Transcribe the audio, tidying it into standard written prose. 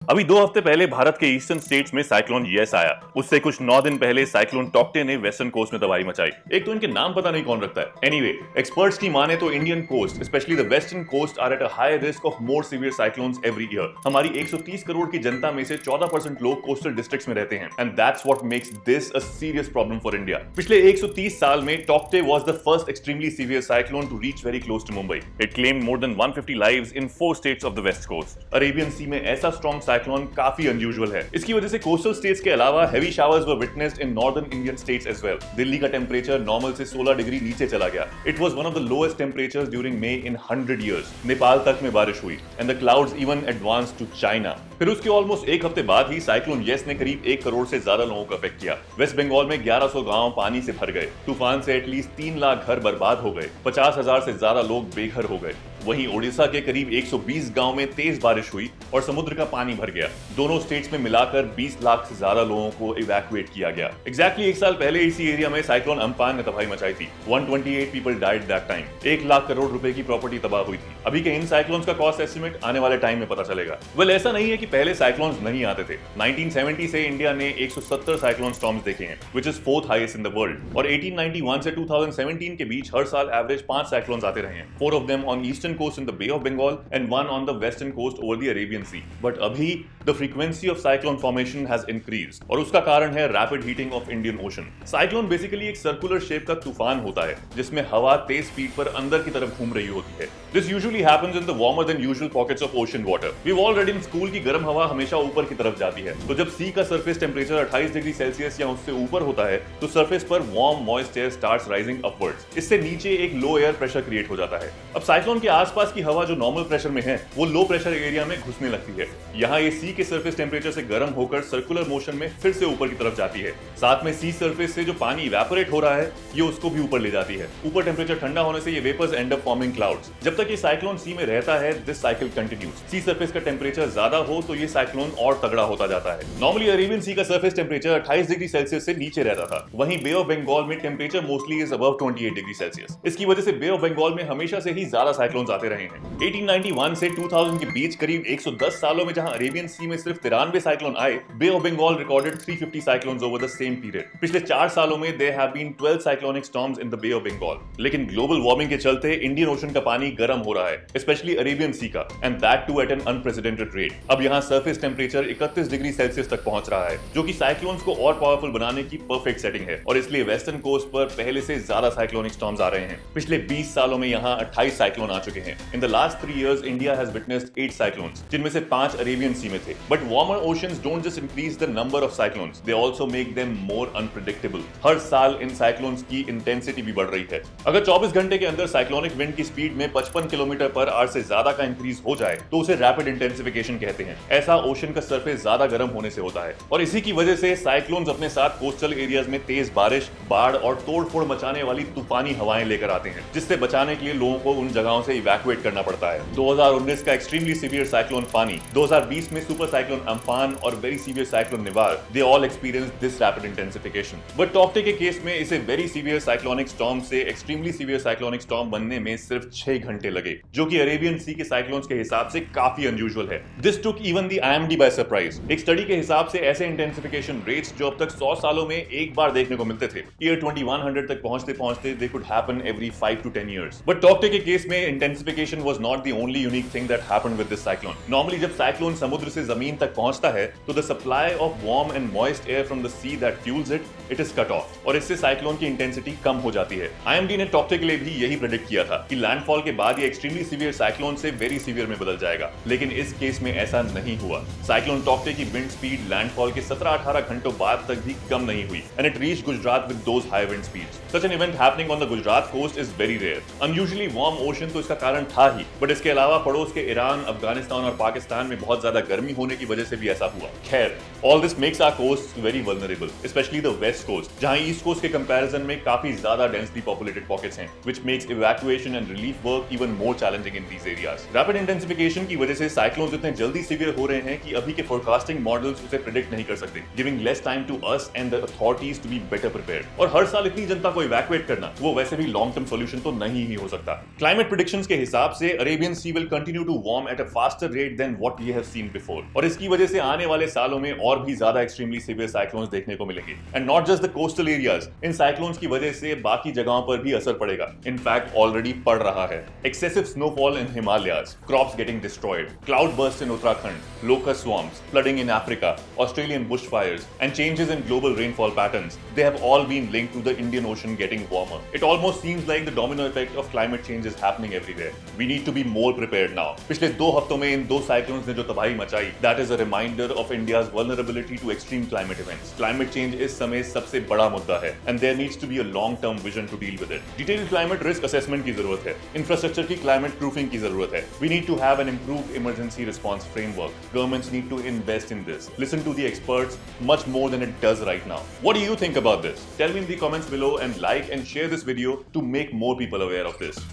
अभी 2 हफ्ते पहले भारत के ईस्टर्न स्टेट्स में साइक्लोन यस आया। उससे कुछ 9 दिन पहले साइक्लोन टॉक्टे ने वेस्टर्न कोस्ट में तबाही मचाई। एक तो इनके नाम पता नहीं कौन रखता है। एनीवे, एक्सपर्ट्स की माने तो Indian coast, specially the western coast, are at a high risk of more severe cyclones every year. हमारी 130 करोड़ की जनता में से 14% लोग कोस्टल डिस्ट्रिक्ट्स में रहते हैं, and that's what makes this a serious problem for India. पिछले 130 साल में Tauktae was the first extremely severe cyclone to reach very close to Mumbai. It claimed more than 150 lives in 4 states of the west coast. Arabian sea में ऐसा strong cyclone काफी unusual है। इसकी वजह से कोस्टल स्टेट्स के अलावा heavy showers were witnessed in northern Indian states as well. Delhi का टेंपरेचर नॉर्मल से 16 डिग्री नीचे चला गया। It was one of the lowest temperatures during May in 100 years. Nepal तक में बारिश हुई and the clouds even advance to China. फिर उसके ऑलमोस्ट 1 हफ्ते बाद ही साइक्लोन यस ने करीब 1 करोड़ से ज्यादा लोगों को अफेक्ट किया। वेस्ट बंगाल में 1100 गांव पानी से भर गए। तूफान से एटलीस्ट 3 लाख घर बर्बाद हो गए। 50,000 से ज्यादा लोग बेघर हो गए। वहीं ओडिशा के करीब 120 गांव में तेज बारिश हुई और समुद्र का पानी भर गया। दोनों स्टेट्स में मिलाकर 20 लाख से ज्यादा लोगों को इवैक्यूएट किया गया। एग्जैक्टली 1 साल पहले इसी एरिया में साइक्लोन अम्फान ने तबाही मचाई थी। 128 people died that time. 1 lakh crore रुपए की प्रॉपर्टी तबाह हुई थी। अभी के इन साइक्लोन्स का कॉस्ट एस्टिमेट आने वाले टाइम में पता चलेगा। वेल, ऐसा नहीं है कि पहले साइक्लोन्स नहीं आते थे। 1970 से इंडिया ने 170 साइक्लोन स्टॉर्म्स देखे हैं, which is 4th highest in the world. और 1891 से 2017 के बीच हर साल एवरेज 5 साइक्लोन्स आते रहे हैं। 4 of them on eastern coast in the bay of Bengal and one on the western coast over the Arabian Sea. But अभी the frequency of cyclone formation has increased और उसका कारण है rapid heating of Indian Ocean. Cyclone basically एक circular shape का तूफान होता है जिसमें हवा तेज स्पीड पर अंदर की तरफ घूम रही होती है। This usually happens in the warmer than usual pockets of ocean water. We've all read in school की गर्म हवा हमेशा ऊपर की तरफ जाती है। तो जब सी का सरफेस टेम्परेचर 28 डिग्री सेल्सियस या उससे ऊपर होता है तो सरफेस पर warm moist air starts rising upwards. इससे नीचे एक लो एयर प्रेशर क्रिएट हो जाता है। अब साइक्लोन के आसपास की हवा जो नॉर्मल प्रेशर में है वो लो प्रेशर एरिया में घुसने लगती है। यहाँ ये सी के सरफेस टेम्परेचर से गर्म होकर सर्कुलर मोशन में फिर से ऊपर की तरफ जाती है। साथ में सी सरफेस से जो पानी इवेपोरेट हो रहा है ये उसको भी ऊपर ले जाती है। ऊपर टेम्परेचर ठंडा होने से ये vapours end up forming clouds. जब तक ये साइक्लोन सी में रहता है this cycle continues. Sea surface का टेम्परेचर ज्यादा हो तो ये साइक्लोन और तगड़ा होता जाता है। नॉर्मली अरेबियन सी का सरफेस टेम्परेचर 28 डिग्री सेल्सियस से नीचे रहता था। वहीं बे ऑफ बंगाल में temperature mostly is above 28 degree Celsius. इसकी वजह से बे ऑफ बंगाल में हमेशा से ही ज्यादा साइक्लोन्स आते रहे हैं। 1891 से 2000 के बीच करीब 110 सालों में जहां अरेबियन सी में सिर्फ 93 साइक्लोन आए, bay of Bengal recorded 350 cyclones over the same period. पिछले 4 सालों में there have been 12 cyclonic storms in the bay of Bengal. लेकिन ग्लोबल वार्मिंग के चलते इंडियन ओशन का पानी गर्म हो रहा है, स्पेशली अरेबियन सी का, and that too at an unprecedented rate. अब यहां सरफेस टेम्परेचर 31 डिग्री सेल्सियस तक पहुंच रहा है, जो कि साइक्लोन्स को और पावरफुल बनाने की परफेक्ट सेटिंग है, और इसलिए वेस्टर्न कोस्ट पर पहले से ज्यादा साइक्लोनिक स्टॉर्म्स आ रहे हैं। पिछले 20 सालों में यहां 28 साइक्लोन आ चुके हैं। In the last 3 years India has witnessed 8 cyclones, जिनमें से 5 अरेबियन सी में थे। But warmer oceans don't just increase the number of cyclones, they also make them more unpredictable. हर साल इन साइक्लोन्स की इंटेंसिटी भी बढ़ रही है। अगर 24 घंटे के अंदर साइक्लोनिक विंड की स्पीड में 55 किलोमीटर पर आवर से ज्यादा का इंक्रीज हो जाए तो उसे रैपिड इंटेंसिफिकेशन कहते हैं। ऐसा ओशन का सरफेस ज्यादा गर्म होने से होता है, और इसी की वजह से साइक्लोन्स अपने साथ कोस्टल एरियाज में तेज बारिश, बाढ़ और तोड़फोड़ मचाने वाली तूफानी हवाएं लेकर आते हैं, जिससे बचाने के लिए लोगों को उन जगहों से इवैक्यूएट करना पड़ता है। 2019 का एक्सट्रीमली सीवियर साइक्लोन फानी, 2020 में सुपर साइक्लोन अम्फान और very severe cyclone Nivar, they all experience this rapid intensification. But Tauktae के केस में इसे वेरी सीवियर साइक्लोनिक स्टॉर्म से एक्सट्रीमली सीवियर साइक्लोनिक स्टॉर्म बनने में सिर्फ 6 घंटे लगे, जो कि अरेबियन सी के साइक्लोन्स के हिसाब से काफी अनयूजुअल है। This took even the IMD by surprise. एक स्टडी के हिसाब से ऐसे इंटेंसिफिकेशन रेट्स जो अब तक 100 सालों में एक बार देखने को मिलते थे, ईयर 2100 तक पहुंचते पहुंचते they could happen every 5 to 10 years। But Tauktae के केस में intensification was not the only unique thing that happened with this cyclone. Normally जब साइक्लोन समुद्र से जमीन तक पहुंचता है तो the supply of warm and moist air from the sea that fuels it is cut off, और इससे साइक्लोन की इंटेंसिटी कम हो जाती है। IMD ने टॉक्टे के लिए भी यही प्रेडिक्ट किया था कि लैंडफॉल के बाद ये एक्सट्रीमली सीवियर साइक्लोन से वेरी सीवियर में बदल जाएगा, लेकिन इस केस में ऐसा नहीं हुआ। साइक्लोन टॉक्टे की विंड स्पीड लैंडफॉल के 17-18 घंटों बाद तक भी कम नहीं हुई, and it reached Gujarat with those high wind speeds. Such an event happening on the Gujarat coast is very rare. Unusually warm ocean तो इसका कारण था ही, बट इसके अलावा पड़ोस के ईरान, अफगानिस्तान और पाकिस्तान में बहुत ज्यादा गर्मी होने की वजह से भी ऐसा हुआ। खैर, all this makes our coast very vulnerable, specially the west coast, जहां ईस्ट कोस्ट के कंपैरिजन में काफी ज्यादा डेंसली पॉपुलेटेड पॉकेट्स हैं, which makes evacuation and relief work even more challenging in these areas. Rapid intensification की वजह से cyclones इतने जल्दी सीवियर हो रहे हैं कि अभी के फोरकास्टिंग मॉडल्स उसे प्रेडिक्ट नहीं कर सकते, giving less time to us and the authorities to be better prepared. और हर साल इतनी जनता को इवैक्यूएट करना वो वैसे भी लॉन्ग टर्म सॉल्यूशन तो नहीं ही हो सकता। क्लाइमेट प्रेडिक्शंस के हिसाब से Arabian sea will continue to warm at a faster rate than what we have seen before, और इसकी वजह से आने वाले सालों में और भी ज्यादा एक्सट्रीमली सीवियर साइक्लोन्स देखने को मिलेंगे। And not just the coastal areas, in cyclones की वजह से बाकी जगहों पर भी असर पड़ेगा। इनफैक्ट ऑलरेडी पड़ रहा है। Excessive snowfall in Himalayas, crops getting destroyed, cloud burst in Uttarakhand, locust swarms, flooding in Africa, Australian bushfires, and changes in global rainfall patterns, they have all been linked to the Indian Ocean getting warmer. It almost seems like the domino effect of climate change is happening everywhere. We need to be more prepared now. पिछले 2 हफ्तों में इन 2 cyclones ने जो तबाही मचाई, that is a reminder of India's vulnerability to extreme climate events. Climate change इस समय सबसे बड़ा मुद्दा है, and there needs to be a long-term vision to deal with it. Detailed climate risk assessment की जरूरत है, infrastructure की climate proofing की जरूरत है. We need to have an improved emergency response framework. Governments need to invest in this. Listen to the experts much more than it does right now. What do you think about this? Tell me in the comments below and like and share this video to make more people aware of this.